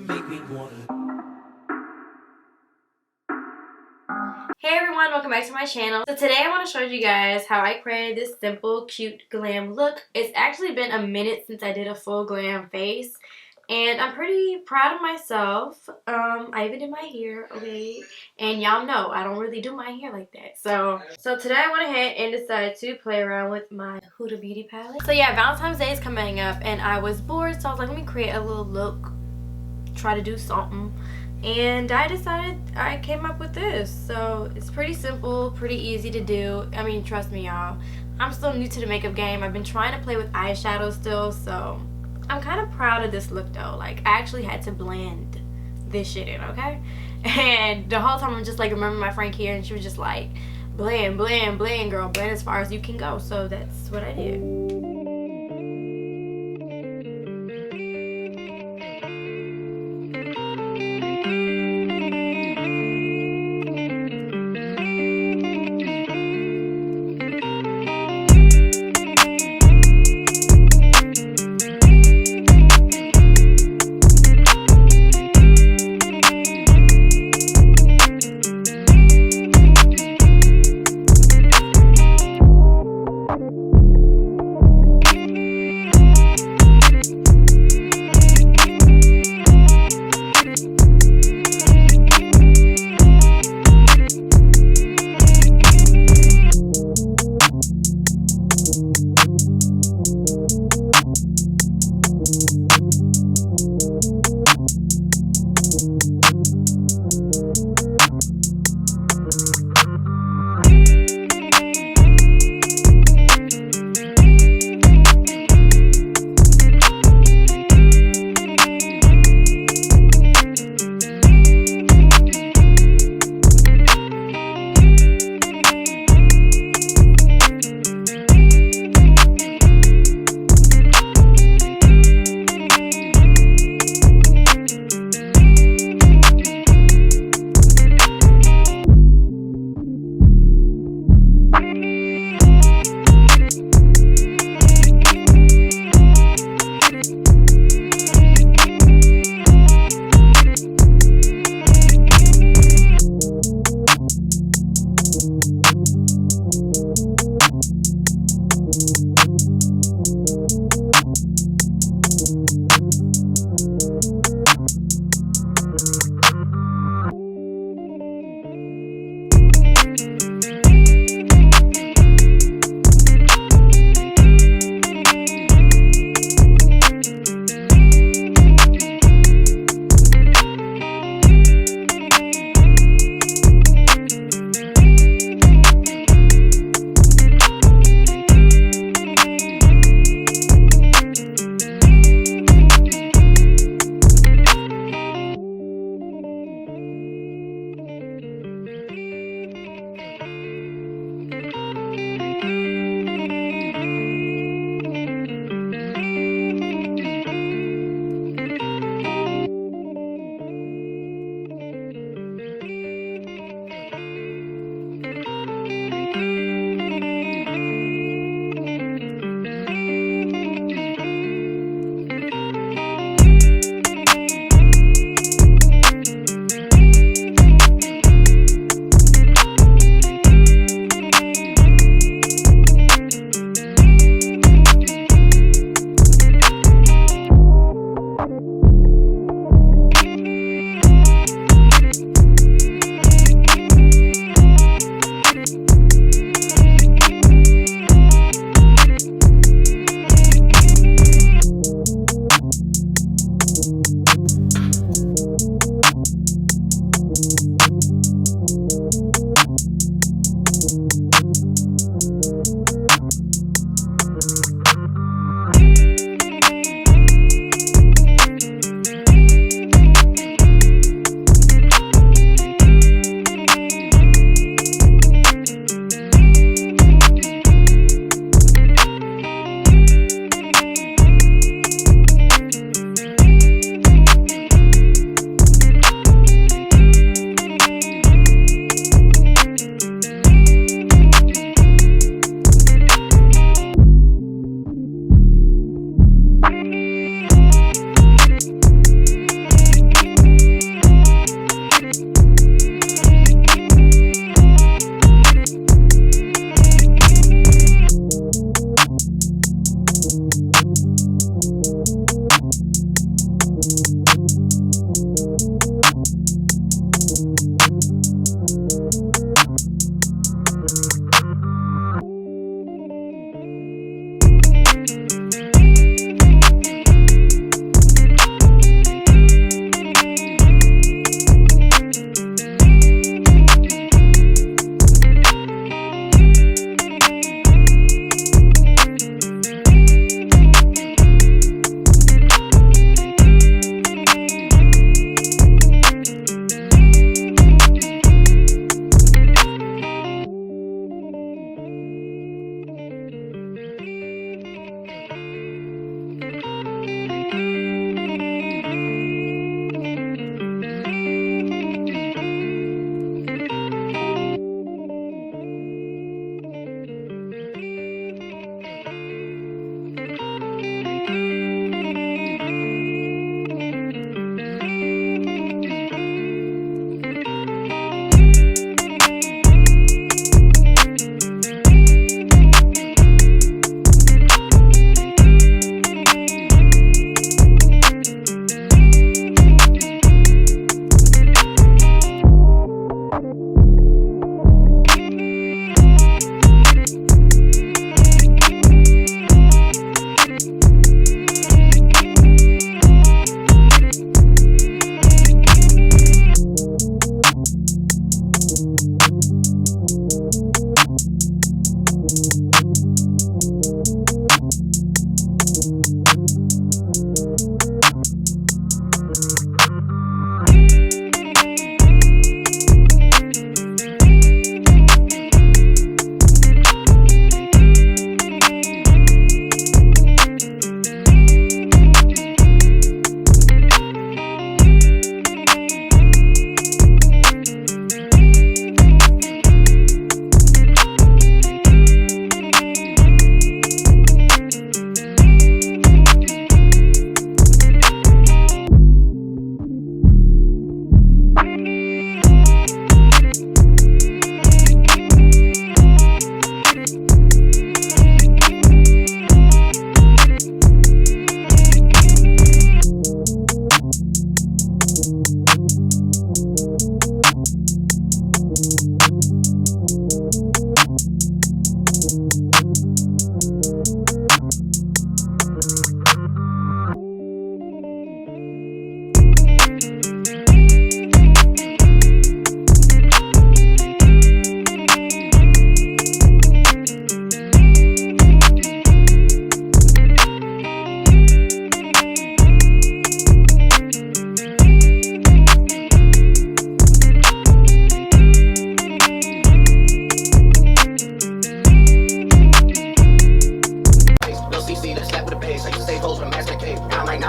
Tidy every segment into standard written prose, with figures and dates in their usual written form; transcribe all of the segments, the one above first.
Hey everyone, welcome back to my channel. So today I want to show you guys how I created this simple, cute, glam look. It's actually been a minute since I did a full glam face, and I'm pretty proud of myself. I even did my hair, okay? And y'all know I don't really do my hair like that. So today I went ahead and decided to play around with my Huda Beauty palette. So yeah, Valentine's Day is coming up, and I was bored, so I was like, let me create a little look, try to do something. And I came up with this. So it's pretty simple, pretty easy to do. I mean, trust me, y'all, I'm still new to the makeup game. I've been trying to play with eyeshadow still, so I'm kind of proud of this look though. Like, I actually had to blend this shit in, okay? And the whole time I'm just like, remember my friend here, and she was just like, blend, blend, blend, girl, blend as far as you can go. So that's what I did.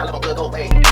live a good old way.